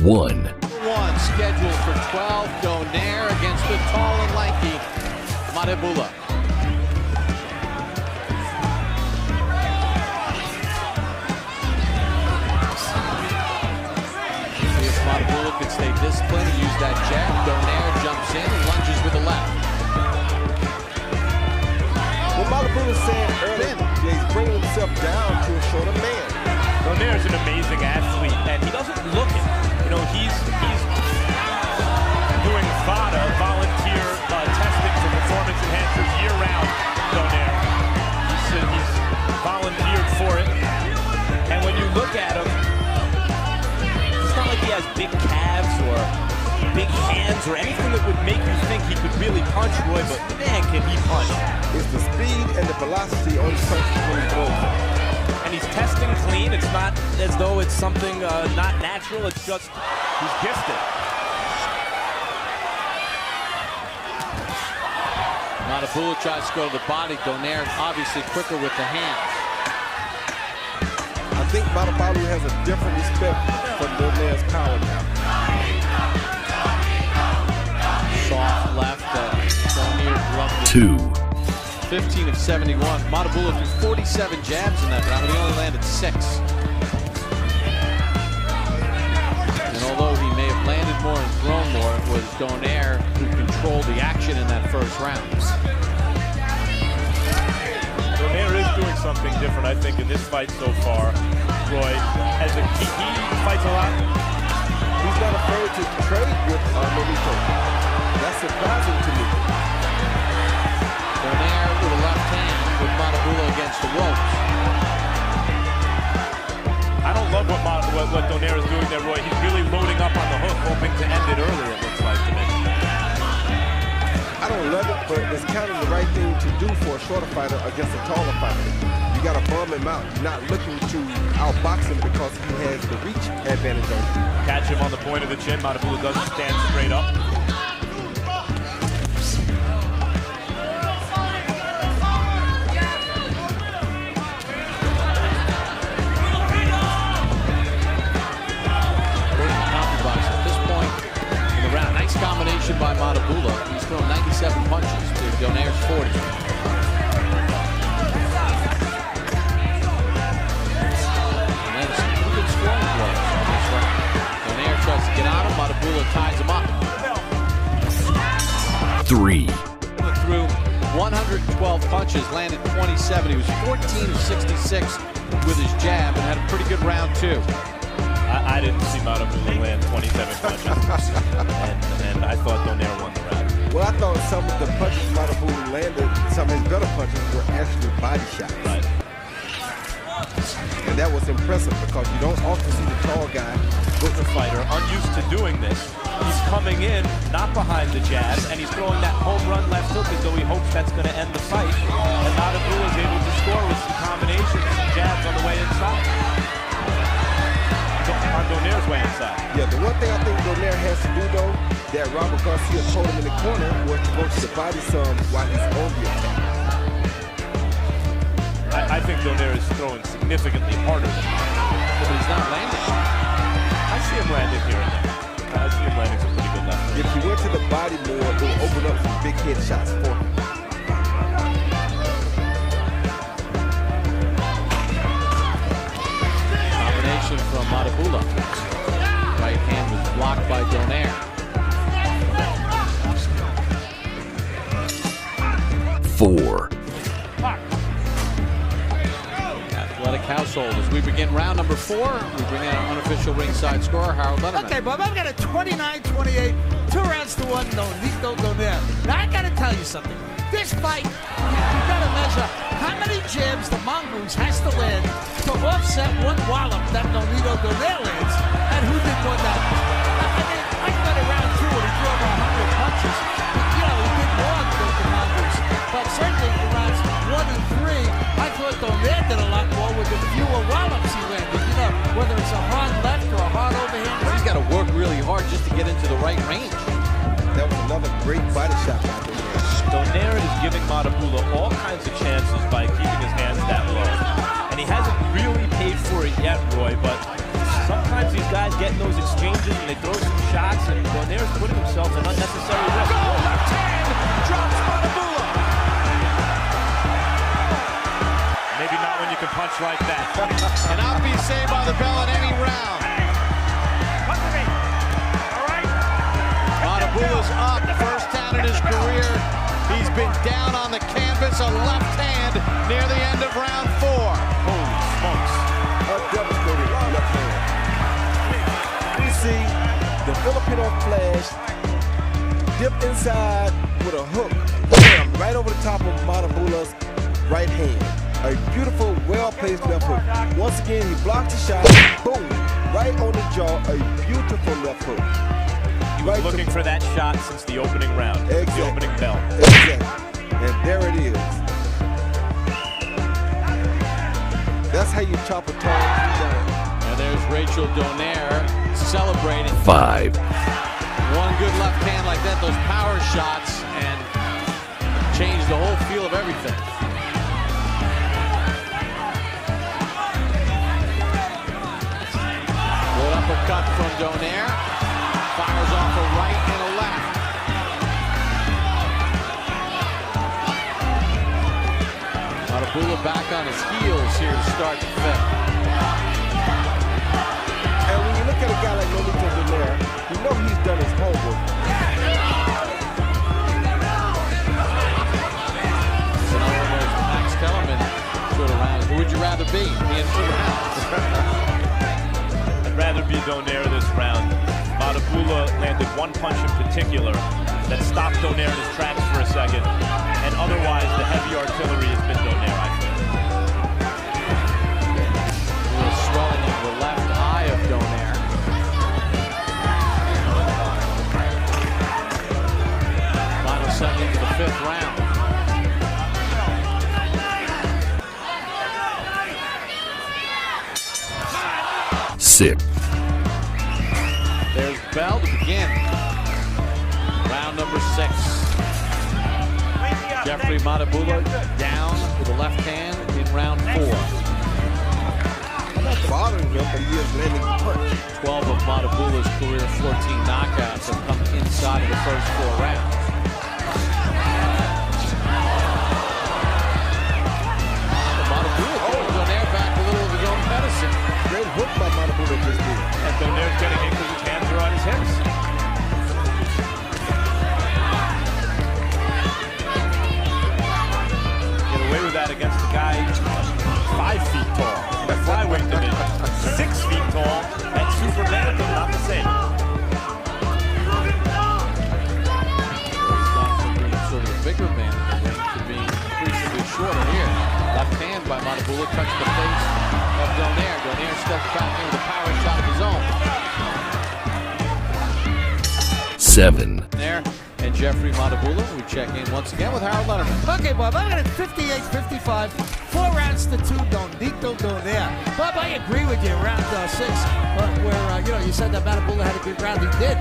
One scheduled for 12, Donaire against the tall and lanky Matibula. See if Matibula could stay disciplined and use that jab. Donaire jumps in and lunges with the left. What Matibula said earlier, he's bringing himself down to a shorter man. Donaire's an amazing athlete, and he doesn't look it. You know, he's doing VADA, volunteer testing for performance enhancers year-round. Donaire, he's volunteered for it, and when you look at him, it's not like he has big calves or big hands or anything that would make you think he could really punch Roy, but man, can he punch. It's the speed and the velocity on his punches when he throws. And he's testing clean. It's not as though it's something not natural. It's just he's gifted. Matibula tries to go to the body. Donaire obviously quicker with the hands. I think Matibula has a different respect for Donaire's power now. Soft left. Donaire loved it. 2 15 of 71. Matibula threw 47 jabs in that round, but he only landed 6. And although he may have landed more and thrown more, it was Donaire who controlled the action in that first round. Donaire is doing something different, I think, in this fight so far. Roy, as he fights a lot. He's not afraid to trade with Nonito. That's surprising to me. Donaire with a left hand with Matibula against the ropes. I don't love what Donaire is doing there, Roy. He's really loading up on the hook, hoping to end it early, it looks like to me. I don't love it, but it's kind of the right thing to do for a shorter fighter against a taller fighter. You got to bum him out. You're not looking to outbox him because he has the reach advantage on you. Catch him on the point of the chin. Matibula doesn't stand straight up. Combination by Matibula. He's thrown 97 punches to Donaire's 40. And then some pretty good strong blows on this round. Donaire tries to get on him. Matibula ties him up. 3 Threw 112 punches, landed 27. He was 14 of 66 with his jab and had a pretty good round too. I didn't see Matibula land 27 punches, and I thought Donaire won the round. Well, I thought some of the punches Matibula landed, some of his better punches were actually body shots. Right. And that was impressive because you don't often see the tall guy. With the fighter, unused to doing this, he's coming in, not behind the jab, and he's throwing that home run left hook as though he hopes that's going to end the fight. And Matibula is able to score with some combinations, some jabs on the way inside. On Donaire's way inside. Yeah, the one thing I think Donaire has to do, though, that Robert Garcia told him in the corner, was to go to the body some while he's on the attack. I think Donaire is throwing significantly harder than him. But he's not landing. I see him landing here and there. I see him landing some pretty good left. If he went to the body more, it would open up some big head shots for him. From Matibula. Right hand was blocked by Donaire. in round number 4. We bring in our unofficial ringside scorer, Harold Letterman. Okay, Bob, I've got a 29-28, 2 rounds to 1, Nonito Donaire. Now, I got to tell you something. This fight, you've got to measure how many jabs the mongoose has to land to offset one wallop that Nonito Donaire lands, and who did more damage. I mean, I got it round 2 and he threw over 100 punches. You know, he did more than the mongoose. But certainly in rounds 1 and 3, I thought Donaire did a lot more with the fewer wallops he landed. You know, whether it's a hard left or a hard overhand. He's got to work really hard just to get into the right range. That was another great body shot by Donaire. Donaire is giving Matibula all kinds of chances by keeping his hands that low. And he hasn't really paid for it yet, Roy, but sometimes these guys get in those exchanges and they throw some shots, and Donaire's putting himself in unnecessary risk. Go left hand! Drops Matibula! Maybe not when you can punch like that. Cannot be saved by the bell in any round. Matibula's up, first down in his career. He's been down on the canvas, a left hand near the end of round 4. Holy smokes. A devastating left hand. We see the Filipino flash dip inside with a hook. Bam, right over the top of Matibula's right hand. A beautiful, well-placed left hook. Once again, he blocked the shot. Boom, right on the jaw. A beautiful left hook. He was looking for that shot since the opening round, exactly. the opening bell. Exactly. And there it is. That's how you chop a tall tree down. And there's Rachel Donaire celebrating. 5. One good left hand like that, those power shots, and change the whole feel of everything. Good uppercut from Donaire. Fires off a right and a left. Matibula back on his heels here to start the 5th. And when you look at a guy like Nonito Donaire, you know he's done his homework. So now there's Max Kellerman sort of rounds. Who would you rather be? Me and 2 rounds. I'd rather be Donaire this round. Matibula landed one punch in particular that stopped Donaire in his tracks for a second, and otherwise the heavy artillery has been Donaire, I think. A little swelling of the left eye of Donaire. Final second to the 5th round. Six. There's bell to begin. Round number 6. Jeffrey Matibula down with a left hand in round 4. I'm not bothering him, but he is landing the punch. 12 of Matibula's career 14 knockouts have come inside of the first 4 rounds. Matibula throwing Donaire back a little of his own medicine. Great hook by Matibula just did. And Donaire's getting hit because his hands are on his hips. Get away with that against a guy 5 feet tall. The flyweight division. 6 feet tall. And super bantam, not the same. He's gone from being sort of a bigger man in the ring to being increasingly shorter here. Left hand by Matibula touched the face of Donaire. Donaire steps back in with a power shot of his own. 7. There, and Jeffrey Matibula. We check in once again with Harold Letterman. Okay, Bob, I'm at 58-55, 4 rounds to 2, Nonito Donaire. Bob, I agree with you, round 6, where, you know, you said that Matibula had a good round. He did.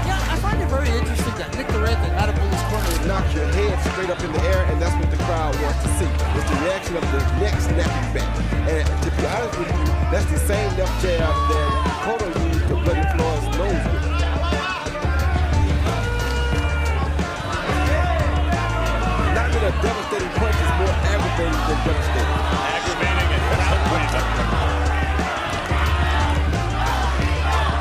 Yeah, I find it very interesting that Nick Durant in Matibula's corner Knock your head straight up in the air, and that's what the crowd wants to see. It's the reaction of the neck snapping back. And to be honest with you, that's the same left jab that Cotto used to bloody Floyd's nose with. Knocking a devastating punch is more aggravating than devastating. Aggravating and crowd-pleasing.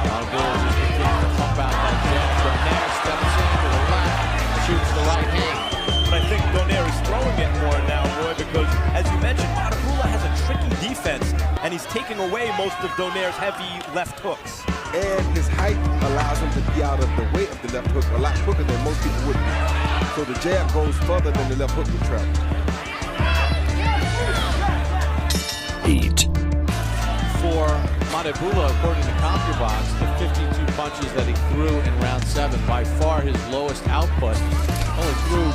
Matibula just continues to pump out that jab. Donaire steps in to the left, shoots the right hand. But I think Donaire is throwing it more now, Roy, because, as you mentioned, Matibula has a tricky defense, and he's taking away most of Donaire's heavy left hooks. And his height allows him to be out of the way of the left hook a lot quicker than most people would be. So the jab goes further than the left hook would travel. 8. For Matibula, according to CompuBox, the 52 punches that he threw in round 7, by far his lowest output. Only threw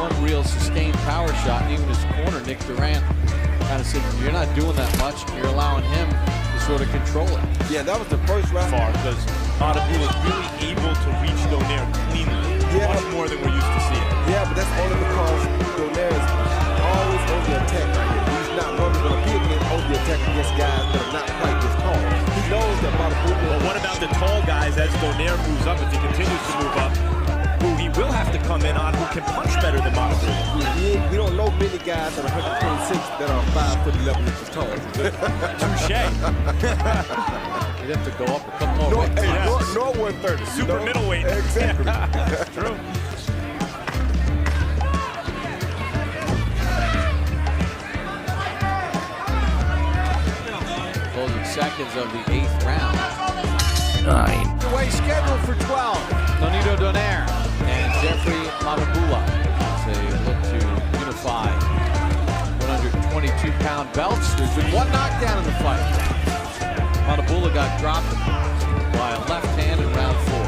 one real sustained power shot, and even his corner, Nick Durant, kind of said, you're not doing that much, you're allowing him to sort of control it. Yeah, that was the first round. Far, because Matibula is really able to reach Donaire cleanly, much more than we're used to seeing. Yeah, but that's only because Donaire is always on the attack right here. He's not normally going to be on the attack against guys that are not quite this tall. He knows that Matibula... Well, what about the tall guys as Donaire moves up, if he continues to move up, who he will have to come in on, who can punch better than Matibula? We don't know many guys at 126 that are 5'11" inches tall. Touche. You'd have to go up a couple more weight classes. Nor 130. Super middleweight. Exactly. True. Closing seconds of the 8th round. 9. Away scheduled for 12. Nonito Donaire and Jeffrey Matibula as they look to unify 122-pound belts. There's been one knockdown in the fight. Matibula got dropped by a left hand in round 4.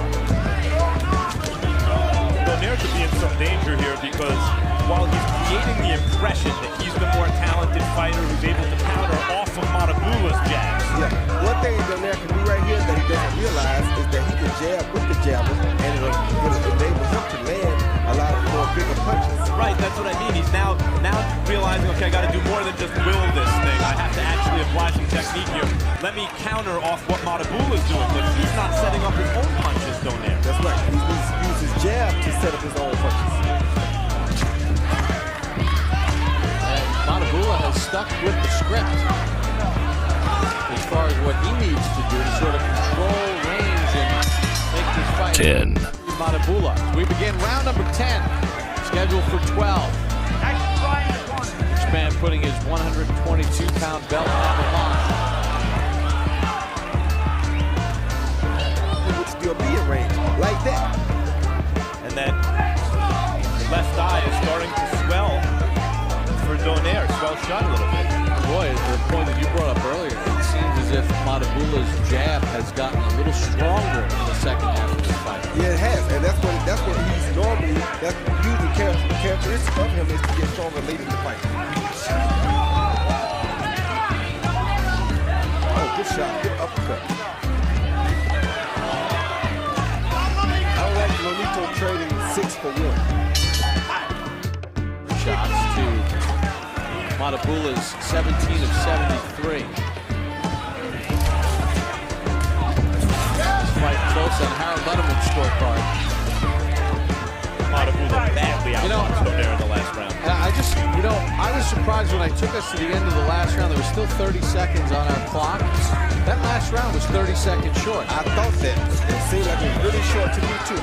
Donaire could be in some danger here because while he's creating the impression that he's the more talented fighter who's able to counter off of Matibula's jabs. Yeah. One thing Donaire can do right here that he doesn't realize is that he can jab with the jabber, and it'll enable him to land a lot of more bigger punches. Right, that's what I mean. He's now realizing, okay, I got to do more than just will this thing. I have to actually apply some technique here. Let me counter off what Matibula's doing, but he's not setting up his own punches, Donaire. That's right. He uses his jab to set up his own punches. And Matibula has stuck with the script as far as what he needs to do to sort of control range and make this fight. 10. Matibula. We begin round number 10, scheduled for 12. Each man putting his 122-pound belt on the line. He would still be in range like that. And that left eye is starting to swell for Donaire, swell shut a little bit. Boy, the point that you brought up earlier, it seems as if Matibula's jab has gotten a little stronger in the second half of this fight. Yeah, it has, and that's what he's normally. That's usually characteristic of him is to get stronger late in the fight. Oh, good shot, good uppercut. I don't like Nonito trading 6 for 1. Shots to Matibula's 17 of 73. This fight close on Harold Letterman's scorecard. Matibula badly outboxed Donaire in the last round. And I was surprised when I took us to the end of the last round. There was still 30 seconds on our clock. That last round was 30 seconds short. I thought that. It seemed like it was really short to me too.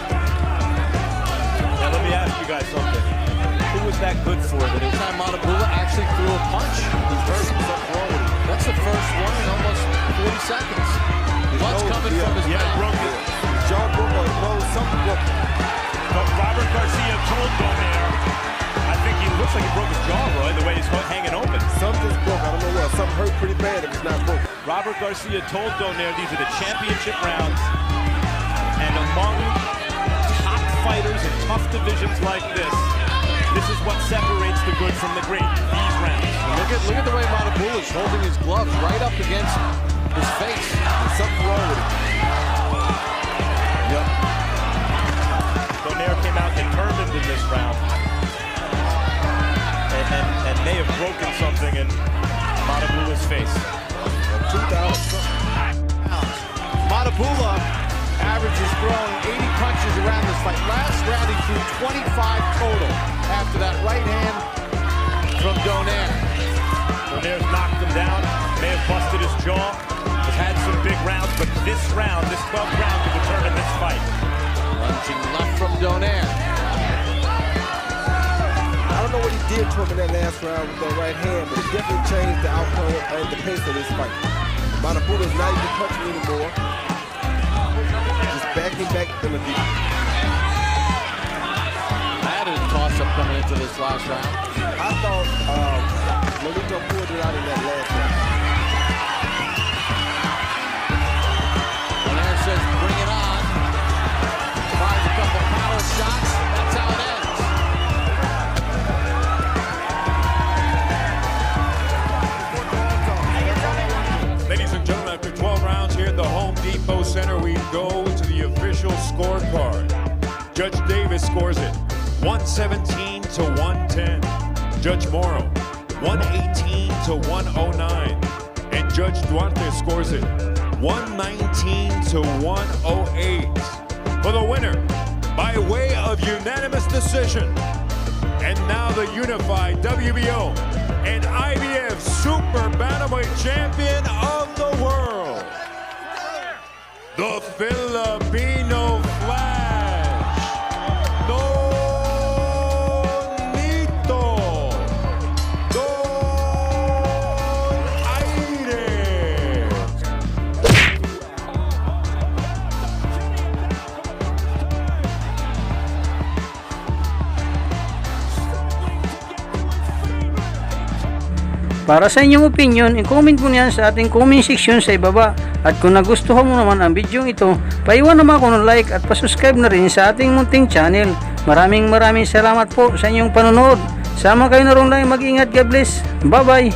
Now let me ask you guys something. Who was that good for? That This time Matibula actually threw a punch. That's the first one in almost 40 seconds. Punch coming from his mouth. broke it. His jaw broke or his nose, something broke. But Robert Garcia told Donaire, I think he looks like he broke his jaw, Roy, the way he's hanging open. Something's broke. I don't know what. Something hurt pretty bad if it's not broken. Robert Garcia told Donaire these are the championship rounds, and among top fighters in tough divisions like this is what separates the good from the great, these rounds. Look at the way Matibula's holding his gloves right up against his face. There's something wrong with it. Yep. Donaire came out determined in this round, and may have broken something in Matibula's face. 2,000. Matibula averages throwing 80 punches around this fight. Last round he threw 25 total after that right hand from Donaire. Donaire's knocked him down, may have busted his jaw, has had some big rounds, but this round, this 12th round, will determine this fight. Lunging left from Donaire. I don't know what he did did to him in that last round with that right hand, but it definitely changed the outcome and the pace of this fight. Matibula is not even punching anymore. Just backing back in the deep. That is a toss-up coming into this last round. I thought Nonito pulled it out in that last round. Donaire says, bring it on. Fires a couple power shots. That's how it ends. Ladies and gentlemen, after 12 rounds here at the Home Depot Center, we go to the official scorecard. Judge Davis scores it 117 to 110. Judge Morrow 118 to 109. And Judge Duarte scores it 119 to 108. For the winner, by way of unanimous decision, and now the unified WBO and IBF Super Bantamweight Champion of the world, the Filipino Flash, Nonito Donaire. Para sa inyong opinion, i-comment mo niyan sa ating comment section sa ibaba. At kung nagustuhan mo naman ang video ito, paiwan naman ako ng like at pasubscribe na rin sa ating munting channel. Maraming salamat po sa inyong panonood. Sama kayo na rin lang, mag-ingat, God bless. Bye bye!